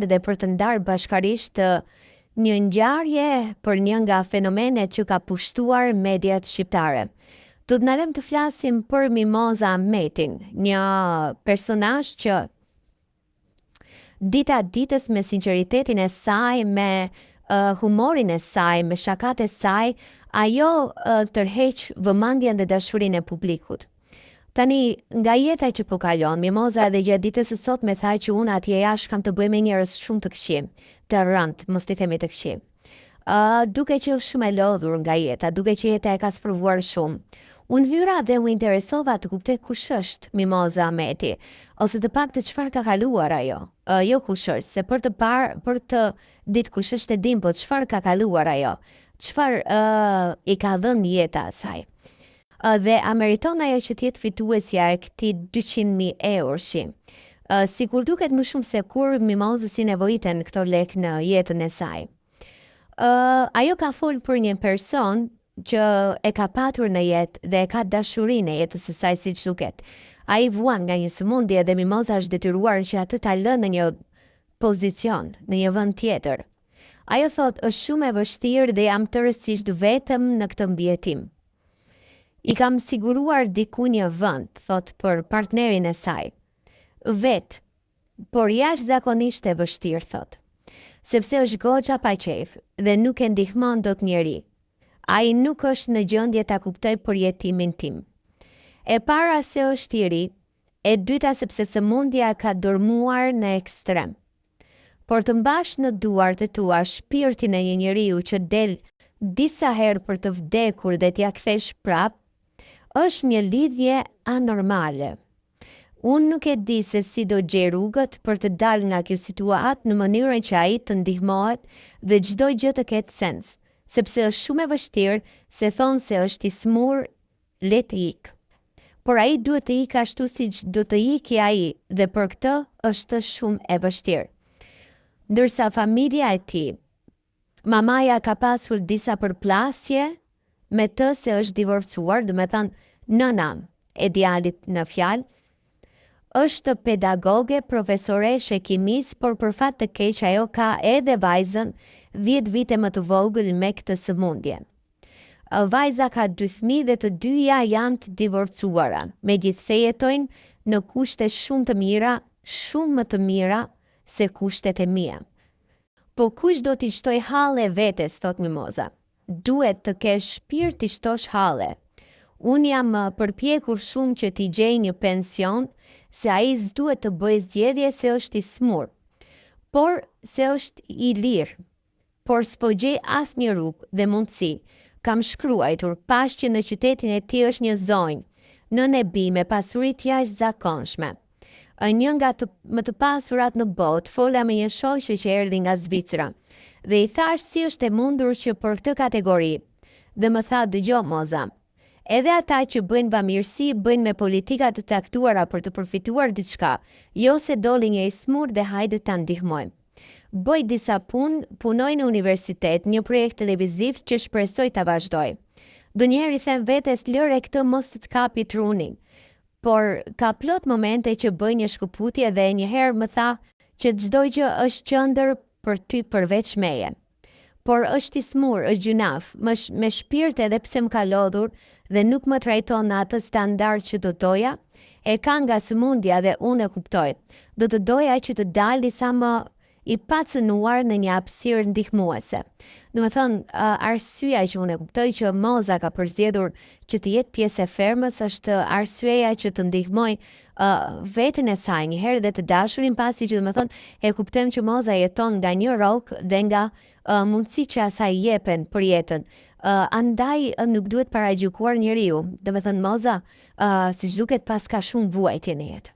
dhe për të ndarë bashkarisht një ngjarje për një nga fenomenet që ka pushtuar mediat shqiptare. Do të na lëm të flasim për Mimoza Ahmetin, një personazh që dita ditës me sinqeritetin e saj, me humorin e saj, me shakat e saj, ajo tërheq vëmendjen dhe dashurinë e publikut. Tani, nga jeta që po kalon, Mimoza edhe gjatë ditës së sotme tha që unë atje jashtë kam të bëj me njerëz shumë të këqij, të rënd, mos t'i themi të këqij. Duke që është shumë e lodhur nga jeta, duke që jeta e ka sprovuar shumë. Unë hyra dhe u interesova të kuptoj kush është Mimoza Ahmeti, ose të paktën çfarë ka kaluar ajo. Jo kush është, se për të ditë kush është e dim, po çfarë ka kaluar ajo, çfarë i ka dhënë jeta asaj. Dhe a meriton ajo që t'jetë fituesja e këtij 200.000 euroshi. Sikur duket më shumë se kur Mimoza si nevojiten këto lek në jetën e saj. Ajo ka folur për një person që e ka patur në jetë dhe e ka dashurinë e jetës së saj siç duket. Ai vuan nga një sëmundje dhe Mimoza është detyruar që atë ta lënë në një pozicion, në një vend tjetër. Ajo thotë, është shumë e vështirë dhe jam tërësisht vetëm në këtë mbijetim. I kam siguruar diku një vend, thot, për partnerin e saj. Vet, por jashtëzakonisht e vështirë, thot. Sepse është goxha pa qejf dhe nuk e ndihmon dot njeri. Ai nuk është në gjendje ta kuptoj përjetimin tim. E para se është i ri, e dyta sepse sëmundja ka dërmuar në ekstrem. Por të mbash në duart e tua shpirtin e një njeriu që del disa herë për të vdekur dhe t'ia kthesh prap, është një lidhje anormale. Unë nuk e di se si do gjej rrugët për të dalë nga kjo situatë në mënyrën që ai të ndihmohet dhe çdo gjë të ketë sens, sepse është shumë e vështirë, se thonë se është i smur, le të ikë. Por ai duhet të ikë ashtu siç do të ikë ai dhe për këtë është shumë e vështirë. Ndërsa familja e tij, mamaja ka pasur disa përplasje me të se është divorcuar, do me thënë nëna e djalit në fjalë, është pedagoge, profesoreshe kimis, por për fat të keq ajo ka edhe vajzën 10 vite më të vogël me këtë sëmundje. Vajza ka 2 fëmijë dhe të dyja janë të divorcuara, megjithse jetojnë në kushte shumë të mira, shumë më të mira se kushtet e mia. Po kush do t'i shtoj halle vetes, thot Mimoza. Duhet të kesh shpirt t'i shtosh halle. Unë jam përpjekur shumë që t'i gjej një pension, se ai s'duhet të bëj zgjedhje se është i smur, por se është i lirë. Por s'po gjej asnjë rrugë dhe mundësi. Kam shkruajtur, pash që në qytetin e tij është një zonjë, nën e bi me pasuri të jashtëzakonshme. Një nga më të pasurat në botë, fola me një shoqe që erdhi nga Zvicra, dhe i thash si është e mundur që për këtë kategori, dhe më tha, dëgjoj Moza, edhe ata që bëjnë bamirësi bëjnë me politika të caktuara për të përfituar diçka, jo se doli një i smur dhe hajde ta ndihmojmë. Bëj disa punoj në universitet, një projekt televiziv që shpresoj ta vazhdoj. Donjëherë i them vetes lëre këtë mos të kapi trunin. Por ka plot momente që bëj një shkëputje dhe një herë më tha që çdo gjë është qendër për ty përveç meje. Por është i smur, është gjunaf, me shpirt edhe pse më ka lodhur dhe nuk më trajton në atë standard që do doja, e ka nga sëmundja dhe unë e kuptoj. Do të doja që të dalë sa më i pacënuar në një hapësirë ndihmuese. Do të thënë, arsyeja që unë e kuptoj që Moza ka përzgjedhur që të jetë pjesë e fermës është arsyeja që të ndihmoj veten e saj një herë dhe të dashurin, pasi që do të thënë e kuptojmë që Moza jeton nga një rrok dhe nga mundësi që asaj jepen për jetën. Andaj nuk duhet paragjykuar njeriu. Do të thënë Moza, siç duket pas ka shumë vuajtje në jetë.